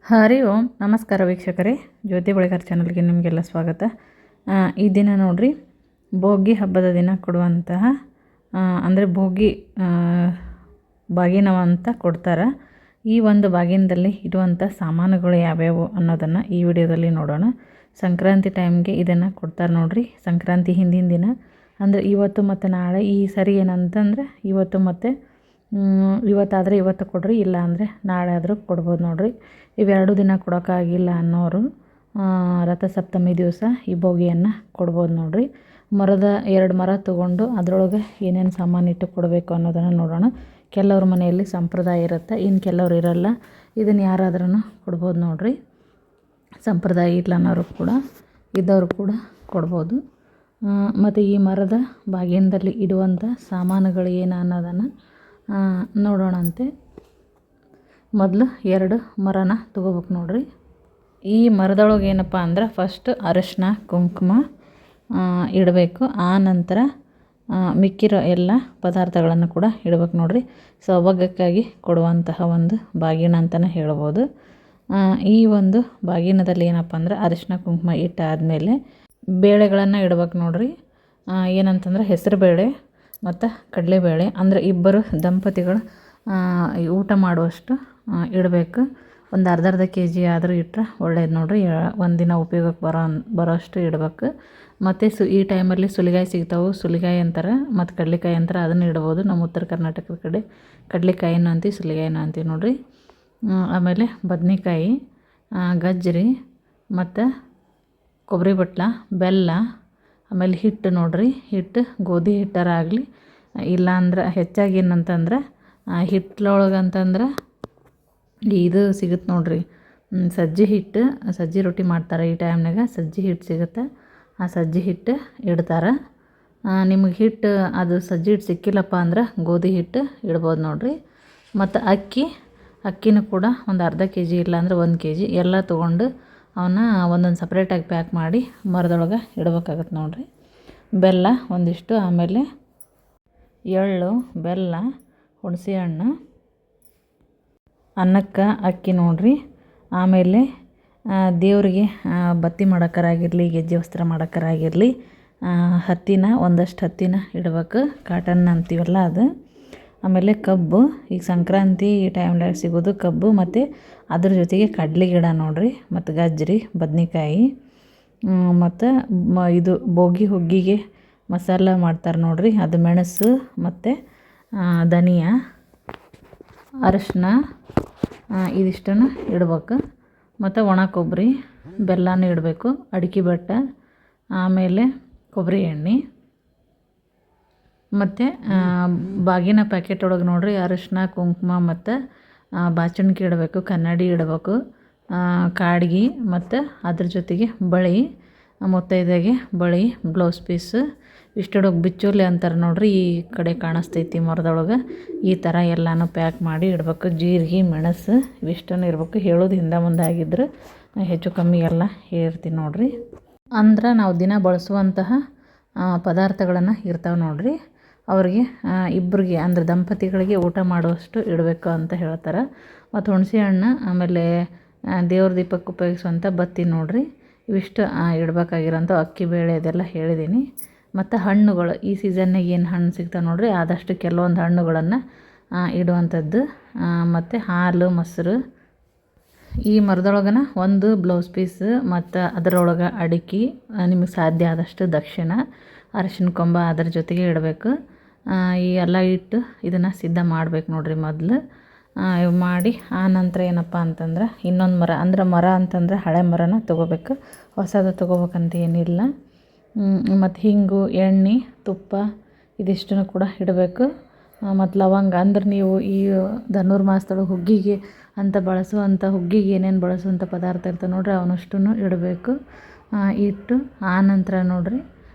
ಹರಿ ಓಂ ನಮಸ್ಕಾರ ವೀಕ್ಷಕರೇ, ಜ್ಯೋತಿ ಬಳಿಗಾರ್ ಚಾನಲ್ಗೆ ನಿಮಗೆಲ್ಲ ಸ್ವಾಗತ. ಈ ದಿನ ನೋಡ್ರಿ, ಭೋಗಿ ಹಬ್ಬದ ದಿನ ಕೊಡುವಂತಹ ಅಂದರೆ ಭೋಗಿ ಬಾಗಿನವ ಅಂತ ಕೊಡ್ತಾರೆ. ಈ ಒಂದು ಬಾಗಿನದಲ್ಲಿ ಇಡುವಂಥ ಸಾಮಾನುಗಳು ಯಾವ್ಯಾವು ಅನ್ನೋದನ್ನು ಈ ವಿಡಿಯೋದಲ್ಲಿ ನೋಡೋಣ. ಸಂಕ್ರಾಂತಿ ಟೈಮ್ಗೆ ಇದನ್ನು ಕೊಡ್ತಾರೆ ನೋಡ್ರಿ. ಸಂಕ್ರಾಂತಿ ಹಿಂದಿನ ದಿನ ಅಂದರೆ ಇವತ್ತು ಮತ್ತು ನಾಳೆ. ಈ ಸರಿ ಏನಂತಂದರೆ ಇವತ್ತು ಮತ್ತು ಇವತ್ತಾದರೆ ಇವತ್ತು ಕೊಡ್ರಿ, ಇಲ್ಲ ಅಂದರೆ ನಾಳೆ ಆದರೂ ಕೊಡ್ಬೋದು ನೋಡ್ರಿ. ಇವೆರಡು ದಿನ ಕೊಡೋಕ್ಕಾಗಿಲ್ಲ ಅನ್ನೋರು ರಥಸಪ್ತಮಿ ದಿವಸ ಈ ಭೋಗಿಯನ್ನು ಕೊಡ್ಬೋದು ನೋಡ್ರಿ. ಮರದ 2 ಮರ ತೊಗೊಂಡು ಅದರೊಳಗೆ ಏನೇನು ಸಾಮಾನು ಇಟ್ಟು ಕೊಡಬೇಕು ಅನ್ನೋದನ್ನು ನೋಡೋಣ. ಕೆಲವ್ರ ಮನೆಯಲ್ಲಿ ಸಂಪ್ರದಾಯ ಇರುತ್ತೆ, ಇನ್ನು ಕೆಲವ್ರು ಇರಲ್ಲ. ಇದನ್ನು ಯಾರಾದ್ರೂ ಕೊಡ್ಬೋದು ನೋಡ್ರಿ. ಸಂಪ್ರದಾಯ ಇಲ್ಲ ಅನ್ನೋರು ಕೂಡ ಇದ್ದವರು ಕೂಡ ಕೊಡ್ಬೋದು. ಮತ್ತು ಈ ಮರದ ಬಾಗಿನದಲ್ಲಿ ಇಡುವಂಥ ಸಾಮಾನುಗಳು ಏನು ಅನ್ನೋದನ್ನು ನೋಡೋಣಂತೆ. ಮೊದಲು 2 ಮರನ ತೊಗೋಬೇಕು ನೋಡ್ರಿ. ಈ ಮರದೊಳಗೆ ಏನಪ್ಪ ಅಂದ್ರೆ ಫಸ್ಟ್ ಅರಿಶಿನ ಕುಂಕುಮ ಇಡಬೇಕು. ಆ ನಂತರ ಮಿಕ್ಕಿರೋ ಎಲ್ಲ ಪದಾರ್ಥಗಳನ್ನು ಕೂಡ ಇಡಬೇಕು ನೋಡ್ರಿ. ಸೌಭಾಗ್ಯಕ್ಕಾಗಿ ಕೊಡುವಂತಹ ಒಂದು ಬಾಗಿನ ಅಂತಲೇ ಹೇಳ್ಬೋದು. ಈ ಒಂದು ಬಾಗಿನದಲ್ಲಿ ಏನಪ್ಪ ಅಂದ್ರೆ ಅರಿಶಿನ ಕುಂಕುಮ ಇಟ್ಟಾದಮೇಲೆ ಬೇಳೆಗಳನ್ನು ಇಡ್ಬೇಕು ನೋಡ್ರಿ. ಏನಂತಂದ್ರೆ ಹೆಸರು ಬೇಳೆ ಮತ್ತು ಕಡಲೆಬೇಳೆ, ಅಂದರೆ ಇಬ್ಬರು ದಂಪತಿಗಳು ಊಟ ಮಾಡುವಷ್ಟು ಇಡಬೇಕು. ಒಂದು ಅರ್ಧ kg ಆದರೂ ಇಟ್ಟರೆ ಒಳ್ಳೇದು ನೋಡ್ರಿ. ಒಂದಿನ ಉಪಯೋಗಕ್ಕೆ ಬರೋಷ್ಟು ಇಡಬೇಕು. ಮತ್ತು ಈ ಟೈಮಲ್ಲಿ ಸುಲಿಗಾಯಿ ಸಿಗ್ತಾವೆ, ಸುಲಿಗಾಯಿ ಅಂತಾರೆ, ಮತ್ತು ಕಡ್ಲೆಕಾಯಿ ಅಂತಾರೆ, ಅದನ್ನು ಇಡ್ಬೋದು. ನಮ್ಮ ಉತ್ತರ ಕರ್ನಾಟಕದ ಕಡೆ ಕಡ್ಲೆಕಾಯಿನೂ ಅಂತೀವಿ, ಸುಲಿಗಾಯಿನೂ ಅಂತೀವಿ ನೋಡ್ರಿ. ಆಮೇಲೆ ಬದ್ನೆಕಾಯಿ, ಗಜ್ಜರಿ ಮತ್ತು ಕೊಬ್ಬರಿ ಬಟ್ಲ, ಬೆಲ್ಲ, ಆಮೇಲೆ ಹಿಟ್ಟು ನೋಡ್ರಿ. ಹಿಟ್ಟು ಗೋಧಿ ಹಿಟ್ಟರ ಆಗಲಿ, ಇಲ್ಲಾಂದ್ರೆ ಹೆಚ್ಚಾಗಿ ಏನಂತಂದ್ರೆ ಹಿಟ್ಟೊಳಗೆ ಅಂತಂದ್ರೆ ಇದು ಸಿಗುತ್ತೆ ನೋಡ್ರಿ, ಸಜ್ಜಿ ಹಿಟ್ಟು. ಸಜ್ಜಿ ರೊಟ್ಟಿ ಮಾಡ್ತಾರೆ ಈ ಟೈಮ್ನಾಗ, ಸಜ್ಜಿ ಹಿಟ್ಟು ಸಿಗುತ್ತೆ. ಆ ಸಜ್ಜಿ ಹಿಟ್ಟು ಇಡ್ತಾರೆ. ನಿಮಗೆ ಹಿಟ್ಟು ಅದು ಸಜ್ಜಿ ಹಿಟ್ಟು ಸಿಕ್ಕಿಲ್ಲಪ್ಪ ಅಂದ್ರೆ ಗೋಧಿ ಹಿಟ್ಟು ಇಡ್ಬೋದು ನೋಡ್ರಿ. ಮತ್ತು ಅಕ್ಕಿನೂ ಕೂಡ ಒಂದು ಅರ್ಧ kg ಇಲ್ಲಾಂದ್ರೆ 1 kg ಎಲ್ಲ ತೊಗೊಂಡು ಅವನ್ನ ಒಂದೊಂದು ಸಪ್ರೇಟಾಗಿ ಪ್ಯಾಕ್ ಮಾಡಿ ಮರದೊಳಗೆ ಇಡ್ಬೇಕಾಗತ್ತೆ ನೋಡ್ರಿ. ಬೆಲ್ಲ ಒಂದಿಷ್ಟು, ಆಮೇಲೆ ಎಳ್ಳು, ಬೆಲ್ಲ, ಹುಣಸೆ ಹಣ್ಣು, ಅನ್ನಕ್ಕೆ ಅಕ್ಕಿ ನೋಡ್ರಿ. ಆಮೇಲೆ ದೇವರಿಗೆ ಬತ್ತಿ ಮಾಡೋಕ್ಕರಾಗಿರಲಿ, ಗೆಜ್ಜೆ ವಸ್ತ್ರ ಮಾಡೋಕ್ಕರಾಗಿರಲಿ, ಒಂದಷ್ಟು ಹತ್ತಿನ ಇಡ್ಬೇಕು. ಕಾಟನ್ ಅಂತೀವಲ್ಲ ಅದು. ಆಮೇಲೆ ಕಬ್ಬು, ಈಗ ಸಂಕ್ರಾಂತಿ ಈ ಟೈಮ್ನಾಗ ಸಿಗೋದು ಕಬ್ಬು, ಮತ್ತು ಅದ್ರ ಜೊತೆಗೆ ಕಡ್ಲೆ ಗಿಡ ನೋಡ್ರಿ, ಮತ್ತು ಗಜ್ಜರಿ, ಬದ್ನೆಕಾಯಿ, ಮತ್ತು ಇದು ಭೋಗಿ ಹುಗ್ಗಿಗೆ ಮಸಾಲ ಮಾಡ್ತಾರೆ ನೋಡ್ರಿ, ಅದು ಮೆಣಸು ಮತ್ತು ಧನಿಯಾ, ಅರಿಶಿನ, ಇದಿಷ್ಟನ್ನು ಇಡ್ಬೇಕು. ಮತ್ತು ಒಣ ಕೊಬ್ಬರಿ, ಬೆಲ್ಲನೂ ಇಡಬೇಕು, ಅಡಿಕೆ ಬೆಟ್ಟ, ಆಮೇಲೆ ಕೊಬ್ಬರಿ ಎಣ್ಣೆ, ಮತ್ತು ಬಾಗಿನ ಪ್ಯಾಕೆಟ್ ಒಳಗೆ ನೋಡ್ರಿ ಅರಿಶಿನ ಕುಂಕುಮ ಮತ್ತು ಬಾಚಣಿಗೆ ಇಡಬೇಕು, ಕನ್ನಡಿ ಇಡಬೇಕು, ಕಾಡ್ಗಿ, ಮತ್ತು ಅದ್ರ ಜೊತೆಗೆ ಬಳೆ, ಮುತ್ತೈದೆಗೆ ಬಳೆ, ಬ್ಲೌಸ್ ಪೀಸ್, ಇಷ್ಟಿಡೋಕೆ ಬಿಚ್ಚೋಲೆ ಅಂತಾರೆ ನೋಡ್ರಿ, ಈ ಕಡೆ ಕಾಣಿಸ್ತೈತಿ ಮರದೊಳಗೆ. ಈ ಥರ ಎಲ್ಲನೂ ಪ್ಯಾಕ್ ಮಾಡಿ ಇಡಬೇಕು. ಜೀರಿಗೆ, ಮೆಣಸು ಇವಿಷ್ಟನ್ನು ಇರಬೇಕು. ಹೇಳೋದು ಹಿಂದೆ ಮುಂದೆ ಆಗಿದ್ರೆ ಹೆಚ್ಚು ಕಮ್ಮಿ ಎಲ್ಲ ಹೇಳ್ತೀನಿ ನೋಡ್ರಿ. ಅಂದ್ರೆ ನಾವು ದಿನ ಬಳಸುವಂತಹ ಪದಾರ್ಥಗಳನ್ನು ಇರ್ತಾವೆ ನೋಡ್ರಿ. ಅವ್ರಿಗೆ ಇಬ್ಬರಿಗೆ ಅಂದರೆ ದಂಪತಿಗಳಿಗೆ ಊಟ ಮಾಡುವಷ್ಟು ಇಡಬೇಕು ಅಂತ ಹೇಳ್ತಾರೆ. ಮತ್ತು ಹುಣಸೆ ಹಣ್ಣು, ಆಮೇಲೆ ದೇವ್ರ ದೀಪಕ್ಕೆ ಉಪಯೋಗಿಸುವಂಥ ಬತ್ತಿ ನೋಡ್ರಿ. ಇವಿಷ್ಟು ಇಡಬೇಕಾಗಿರೋಂಥ ಅಕ್ಕಿ ಬೇಳೆ ಇದೆಲ್ಲ ಹೇಳಿದ್ದೀನಿ. ಮತ್ತು ಹಣ್ಣುಗಳು, ಈ ಸೀಸನ್ನಾಗ ಏನು ಹಣ್ಣು ಸಿಗ್ತಾವೆ ನೋಡ್ರಿ, ಆದಷ್ಟು ಕೆಲವೊಂದು ಹಣ್ಣುಗಳನ್ನು ಇಡುವಂಥದ್ದು. ಮತ್ತು ಹಾಲು, ಮೊಸರು. ಈ ಮರದೊಳಗನ ಒಂದು ಬ್ಲೌಸ್ ಪೀಸ್, ಮತ್ತು ಅದರೊಳಗೆ ಅಡಿಕೆ, ನಿಮಗೆ ಸಾಧ್ಯ ಆದಷ್ಟು ದಕ್ಷಿಣ, ಅರಿಶಿನ ಕೊಂಬ ಅದರ ಜೊತೆಗೆ ಇಡಬೇಕು. ಈ ಎಲ್ಲ ಇಟ್ಟು ಇದನ್ನು ಸಿದ್ಧ ಮಾಡ್ಬೇಕು ನೋಡ್ರಿ ಮೊದಲು. ಮಾಡಿ ಆ ನಂತರ ಏನಪ್ಪ ಅಂತಂದ್ರೆ ಇನ್ನೊಂದು ಮರ, ಅಂದ್ರೆ ಮರ ಅಂತಂದ್ರೆ ಹಳೆ ಮರನ ತೊಗೋಬೇಕು, ಹೊಸದು ತೊಗೋಬೇಕಂತ ಏನಿಲ್ಲ. ಮತ್ತು ಹಿಂಗು, ಎಣ್ಣೆ, ತುಪ್ಪ ಇದಿಷ್ಟನ್ನು ಕೂಡ ಇಡಬೇಕು. ಮತ್ತು ಲವಂಗ, ಅಂದ್ರೆ ನೀವು ಈ ಧನುರ್ಮಾಸದೊಳಗೆ ಹುಗ್ಗಿಗೆ ಅಂತ ಬಳಸುವಂಥ ಹುಗ್ಗಿಗೆ ಏನೇನು ಬಳಸುವಂಥ ಪದಾರ್ಥ ಇರ್ತವೆ ನೋಡ್ರಿ, ಅವನಷ್ಟು ಇಡಬೇಕು. ಇಟ್ಟು ಆ ನಂತರ ನೋಡ್ರಿ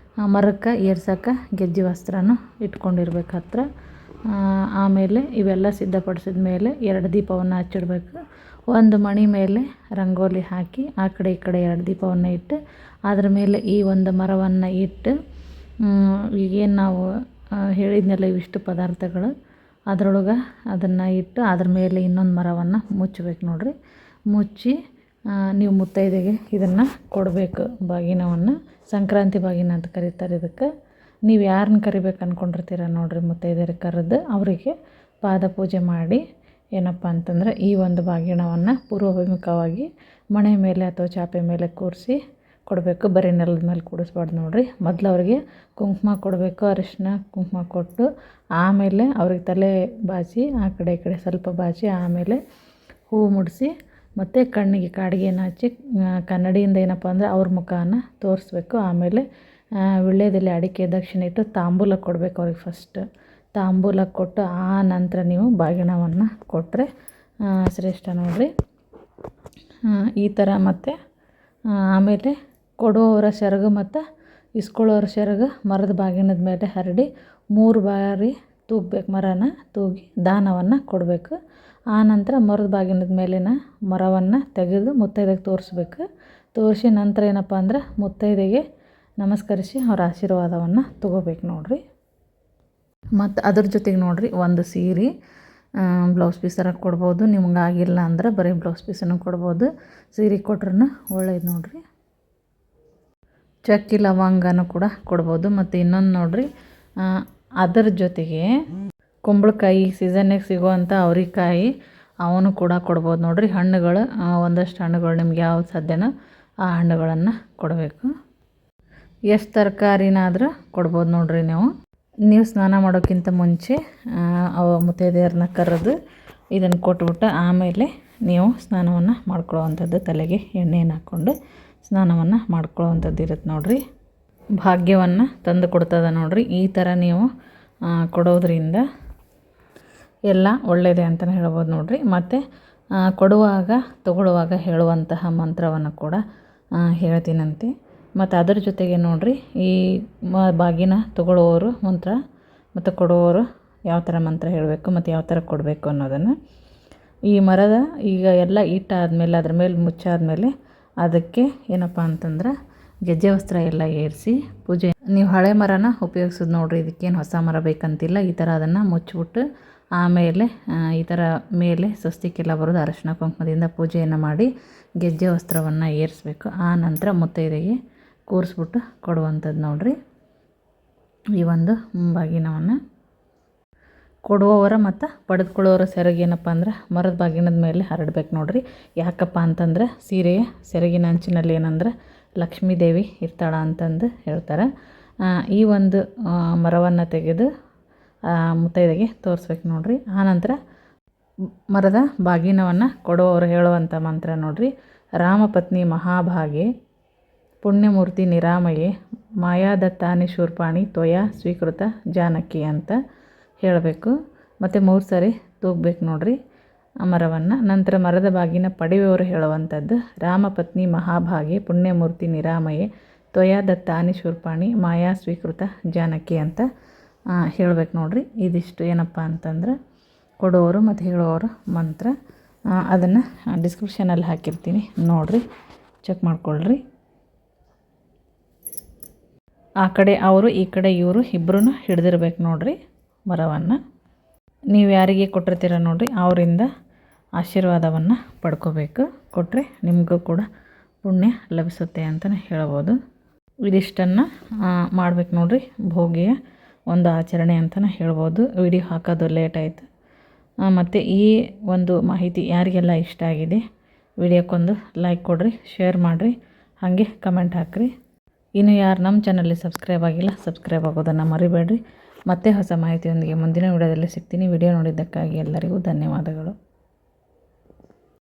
ಮರಕ್ಕೆ ಏರ್ಸೋಕೆ ಗೆಜ್ಜೆ ವಸ್ತ್ರನೂ ಇಟ್ಕೊಂಡಿರ್ಬೇಕು ಹತ್ರ. ಆಮೇಲೆ ಇವೆಲ್ಲ ಸಿದ್ಧಪಡಿಸಿದ ಮೇಲೆ 2 ದೀಪವನ್ನು ಹಚ್ಚಿಡ್ಬೇಕು. ಒಂದು ಮಣಿ ಮೇಲೆ ರಂಗೋಲಿ ಹಾಕಿ ಆ ಕಡೆ ಈ ಕಡೆ 2 ದೀಪವನ್ನು ಇಟ್ಟು ಅದ್ರ ಮೇಲೆ ಈ ಒಂದು ಮರವನ್ನು ಇಟ್ಟು, ಈಗೇನು ನಾವು ಹೇಳಿದ್ನೆಲ್ಲ ಇವಿಷ್ಟು ಪದಾರ್ಥಗಳು ಅದರೊಳಗೆ ಅದನ್ನು ಇಟ್ಟು ಅದ್ರ ಮೇಲೆ ಇನ್ನೊಂದು ಮರವನ್ನು ಮುಚ್ಚಬೇಕು ನೋಡ್ರಿ. ಮುಚ್ಚಿ ನೀವು ಮುತ್ತೈದೆಗೆ ಇದನ್ನು ಕೊಡಬೇಕು. ಬಾಗಿನವನ್ನು ಸಂಕ್ರಾಂತಿ ಬಾಗಿನ ಅಂತ ಕರೀತಾರೆ ಇದಕ್ಕೆ. ನೀವು ಯಾರನ್ನ ಕರಿಬೇಕು ಅಂದ್ಕೊಂಡಿರ್ತೀರ ನೋಡಿರಿ ಮುತ್ತೈದೆಯರು ಕರೆದು ಅವರಿಗೆ ಪಾದ ಪೂಜೆ ಮಾಡಿ ಏನಪ್ಪ ಅಂತಂದ್ರೆ ಈ ಒಂದು ಬಾಗಿಣವನ್ನು ಪೂರ್ವಾಭಿಮುಖವಾಗಿ ಮಣೆ ಮೇಲೆ ಅಥವಾ ಚಾಪೆ ಮೇಲೆ ಕೂರಿಸಿ ಕೊಡಬೇಕು. ಬರೀ ನೆಲದ ಮೇಲೆ ಕೂಡಿಸ್ಬಾರ್ದು ನೋಡಿರಿ. ಮೊದಲು ಅವ್ರಿಗೆ ಕುಂಕುಮ ಕೊಡಬೇಕು. ಅರಿಶಿನ ಕುಂಕುಮ ಕೊಟ್ಟು ಆಮೇಲೆ ಅವ್ರಿಗೆ ತಲೆ ಬಾಚಿ ಆ ಕಡೆ ಈ ಕಡೆ ಸ್ವಲ್ಪ ಬಾಚಿ ಆಮೇಲೆ ಹೂವು ಮುಡಿಸಿ ಮತ್ತು ಕಣ್ಣಿಗೆ ಕಾಡಿಗೆನ ಹಚ್ಚಿ ಕನ್ನಡಿಯಿಂದ ಏನಪ್ಪ ಅಂದರೆ ಅವ್ರ ಮುಖನ ತೋರಿಸ್ಬೇಕು. ಆಮೇಲೆ ವೀಳ್ಯದೆಲೆ ಅಡಿಕೆ ದಕ್ಷಿಣೆ ಇಟ್ಟು ತಾಂಬೂಲ ಕೊಡಬೇಕು ಅವ್ರಿಗೆ. ಫಸ್ಟ್ ತಾಂಬೂಲ ಕೊಟ್ಟು ಆ ನಂತರ ನೀವು ಬಾಗಿಣವನ್ನು ಕೊಟ್ಟರೆ ಶ್ರೇಷ್ಠ ನೋಡಿರಿ. ಈ ಥರ ಮತ್ತು ಆಮೇಲೆ ಕೊಡುವವರ ಸೆರಗು ಮತ್ತು ಇಸ್ಕೊಳ್ಳೋರ ಸೆರಗು ಮರದ ಬಾಗಿಣದ ಮೇಲೆ ಹರಡಿ 3 ಬಾರಿ ತೂಗಬೇಕು. ಮರನ ತೂಗಿ ದಾನವನ್ನು ಕೊಡಬೇಕು. ಆನಂತರ ಮರದ ಬಾಗಿಣದ ಮೇಲಿನ ಮರವನ್ನು ತೆಗೆದು ಮುತ್ತೈದೆಗೆ ತೋರಿಸ್ಬೇಕು. ತೋರಿಸಿ ನಂತರ ಏನಪ್ಪ ಅಂದ್ರೆ ಮುತ್ತೈದೆಗೆ ನಮಸ್ಕರಿಸಿ ಅವ್ರ ಆಶೀರ್ವಾದವನ್ನು ತೊಗೋಬೇಕು ನೋಡಿರಿ. ಮತ್ತು ಅದ್ರ ಜೊತೆಗೆ ನೋಡಿರಿ ಒಂದು ಸೀರೆ ಬ್ಲೌಸ್ ಪೀಸರ ಕೊಡ್ಬೋದು. ನಿಮ್ಗೆ ಆಗಿಲ್ಲ ಅಂದ್ರೆ ಬರೀ ಬ್ಲೌಸ್ ಪೀಸನ್ನು ಕೊಡ್ಬೋದು. ಸೀರೆ ಕೊಟ್ರೂ ಒಳ್ಳೇದು ನೋಡಿರಿ. ಚಕ್ಕಿ ಲವಂಗನೂ ಕೂಡ ಕೊಡ್ಬೋದು. ಮತ್ತು ಇನ್ನೊಂದು ನೋಡಿರಿ ಅದರ ಜೊತೆಗೆ ಕುಂಬಳಕಾಯಿ ಸೀಸನ್ನಿಗೆ ಸಿಗುವಂಥ ಅವ್ರೆಕಾಯಿ ಅವನು ಕೂಡ ಕೊಡ್ಬೋದು ನೋಡಿರಿ. ಹಣ್ಣುಗಳು ಒಂದಷ್ಟು ಹಣ್ಣುಗಳು ನಿಮ್ಗೆ ಯಾವ್ದು ಸಾಧ್ಯನೋ ಆ ಹಣ್ಣುಗಳನ್ನು ಕೊಡಬೇಕು. ಎಷ್ಟು ತರಕಾರಿನಾದರೂ ಕೊಡ್ಬೋದು ನೋಡಿರಿ. ನೀವು ಸ್ನಾನ ಮಾಡೋಕ್ಕಿಂತ ಮುಂಚೆ ಮುತ್ತೈದೆಯರನ್ನ ಕರೆದು ಇದನ್ನು ಕೊಟ್ಬಿಟ್ಟು ಆಮೇಲೆ ನೀವು ಸ್ನಾನವನ್ನು ಮಾಡ್ಕೊಳ್ಳೋವಂಥದ್ದು. ತಲೆಗೆ ಎಣ್ಣೆಯನ್ನು ಹಾಕ್ಕೊಂಡು ಸ್ನಾನವನ್ನು ಮಾಡ್ಕೊಳ್ಳೋವಂಥದ್ದು ಇರುತ್ತೆ ನೋಡಿರಿ. ಭಾಗ್ಯವನ್ನು ತಂದು ಕೊಡ್ತದೆ ನೋಡಿರಿ. ಈ ಥರ ನೀವು ಕೊಡೋದ್ರಿಂದ ಎಲ್ಲ ಒಳ್ಳೆಯದೇ ಅಂತಲೇ ಹೇಳ್ಬೋದು ನೋಡಿರಿ. ಮತ್ತು ಕೊಡುವಾಗ ತಗೊಳ್ಳುವಾಗ ಹೇಳುವಂತಹ ಮಂತ್ರವನ್ನು ಕೂಡ ಹೇಳ್ತೀನಂತೆ. ಮತ್ತು ಅದರ ಜೊತೆಗೆ ನೋಡಿರಿ ಈ ಬಾಗಿನ ತಗೊಳ್ಳೋರು ಮಂತ್ರ ಮತ್ತು ಕೊಡುವವರು ಯಾವ ಥರ ಮಂತ್ರ ಹೇಳಬೇಕು ಮತ್ತು ಯಾವ ಥರ ಕೊಡಬೇಕು ಅನ್ನೋದನ್ನು ಈ ಮರದ ಈಗ ಎಲ್ಲ ಇಟ್ಟಾದಮೇಲೆ ಅದ್ರ ಮೇಲೆ ಮುಚ್ಚಾದಮೇಲೆ ಅದಕ್ಕೆ ಏನಪ್ಪ ಅಂತಂದ್ರೆ ಗೆಜ್ಜೆ ವಸ್ತ್ರ ಎಲ್ಲ ಏರಿಸಿ ಪೂಜೆ. ನೀವು ಹಳೆ ಮರನ ಉಪಯೋಗಿಸೋದು ನೋಡಿರಿ. ಇದಕ್ಕೇನು ಹೊಸ ಮರ ಬೇಕಂತಿಲ್ಲ. ಈ ಥರ ಅದನ್ನು ಮುಚ್ಚಿಬಿಟ್ಟು ಆಮೇಲೆ ಈ ಥರ ಮೇಲೆ ಸ್ವಸ್ತಿಕೆಲ್ಲ ಬರೋದು ಅರಶಿನ ಕುಂಕುಮದಿಂದ ಪೂಜೆಯನ್ನು ಮಾಡಿ ಗೆಜ್ಜೆ ವಸ್ತ್ರವನ್ನು ಏರಿಸ್ಬೇಕು. ಆ ನಂತರ ಮುತ್ತೈದೆಗೆ ಕೂರಿಸ್ಬಿಟ್ಟು ಕೊಡುವಂಥದ್ದು ನೋಡಿರಿ. ಈ ಒಂದು ಬಾಗಿನವನ್ನು ಕೊಡುವವರ ಮತ್ತು ಪಡೆದುಕೊಳ್ಳೋರ ಸೆರಗೇನಪ್ಪ ಅಂದ್ರೆ ಮರದ ಬಾಗಿನದ ಮೇಲೆ ಹರಡ್ಬೇಕು ನೋಡಿರಿ. ಯಾಕಪ್ಪ ಅಂತಂದ್ರೆ ಸೀರೆಯ ಸೆರಗಿನ ಅಂಚಿನಲ್ಲಿ ಏನಂದ್ರೆ ಲಕ್ಷ್ಮೀ ದೇವಿ ಇರ್ತಾಳ ಅಂತಂದು ಹೇಳ್ತಾರೆ. ಈ ಒಂದು ಮರವನ್ನು ತೆಗೆದು ಮುತ್ತೈದೆಗೆ ತೋರಿಸ್ಬೇಕು ನೋಡಿರಿ. ಆನಂತರ ಮರದ ಬಾಗಿನವನ್ನು ಕೊಡುವವರು ಹೇಳುವಂಥ ಮಂತ್ರ ನೋಡಿರಿ. ರಾಮಪತ್ನಿ ಮಹಾಭಾಗೆ ಪುಣ್ಯಮೂರ್ತಿ ನಿರಾಮಯೇ ಮಾಯಾದತ್ತಾನಿ ಶೂರ್ಪಾಣಿ ತ್ವಯಾ ಸ್ವೀಕೃತ ಜಾನಕಿ ಅಂತ ಹೇಳಬೇಕು. ಮತ್ತು 3 ಸಾರಿ ತೂಗಬೇಕು ನೋಡಿರಿ ಆ ಮರವನ್ನು. ನಂತರ ಮರದ ಬಾಗಿನ ಪಡೆಯುವವರು ಹೇಳುವಂಥದ್ದು ರಾಮಪತ್ನಿ ಮಹಾಭಾಗೆ ಪುಣ್ಯಮೂರ್ತಿ ನಿರಾಮಯೇ ತ್ವಯಾ ದತ್ತಾನಿ ಶೂರ್ಪಾಣಿ ಮಾಯಾ ಸ್ವೀಕೃತ ಜಾನಕಿ ಅಂತ ಹೇಳಬೇಕು ನೋಡಿರಿ. ಇದಿಷ್ಟು ಏನಪ್ಪ ಅಂತಂದ್ರೆ ಕೊಡುವವರು ಮತ್ತು ಹೇಳುವವರು ಮಂತ್ರ. ಅದನ್ನು ಡಿಸ್ಕ್ರಿಪ್ಷನಲ್ಲಿ ಹಾಕಿರ್ತೀನಿ ನೋಡಿರಿ, ಚೆಕ್ ಮಾಡ್ಕೊಳ್ರಿ. ಆ ಕಡೆ ಅವರು ಈ ಕಡೆ ಇವರು ಇಬ್ಬರೂ ಹಿಡ್ದಿರ್ಬೇಕು ನೋಡಿರಿ ಮರವನ್ನು. ನೀವು ಯಾರಿಗೆ ಕೊಟ್ಟಿರ್ತೀರ ನೋಡಿರಿ ಅವರಿಂದ ಆಶೀರ್ವಾದವನ್ನು ಪಡ್ಕೋಬೇಕು. ಕೊಟ್ಟರೆ ನಿಮಗೂ ಕೂಡ ಪುಣ್ಯ ಲಭಿಸುತ್ತೆ ಅಂತಲೇ ಹೇಳ್ಬೋದು. ಇದಿಷ್ಟನ್ನು ಮಾಡ್ಬೇಕು ನೋಡಿರಿ. ಭೋಗಿಯ ಒಂದು ಆಚರಣೆ ಅಂತಲೇ ಹೇಳ್ಬೋದು. ವಿಡಿಯೋ ಹಾಕೋದು ಲೇಟ್ ಆಯಿತು. ಮತ್ತು ಈ ಒಂದು ಮಾಹಿತಿ ಯಾರಿಗೆಲ್ಲ ಇಷ್ಟ ಆಗಿದೆ ವಿಡಿಯೋಕ್ಕೊಂದು ಲೈಕ್ ಕೊಡಿರಿ, ಶೇರ್ ಮಾಡಿರಿ, ಹಾಗೆ ಕಮೆಂಟ್ ಹಾಕಿರಿ. ಇನ್ನು ಯಾರು ನಮ್ಮ ಚಾನಲ್ಲಿ ಸಬ್ಸ್ಕ್ರೈಬ್ ಆಗಿಲ್ಲ ಸಬ್ಸ್ಕ್ರೈಬ್ ಆಗೋದನ್ನು ಮರಿಬೇಡ್ರಿ. ಮತ್ತೆ ಹೊಸ ಮಾಹಿತಿಯೊಂದಿಗೆ ಮುಂದಿನ ವಿಡಿಯೋದಲ್ಲಿ ಸಿಗ್ತೀನಿ. ವಿಡಿಯೋ ನೋಡಿದ್ದಕ್ಕಾಗಿ ಎಲ್ಲರಿಗೂ ಧನ್ಯವಾದಗಳು.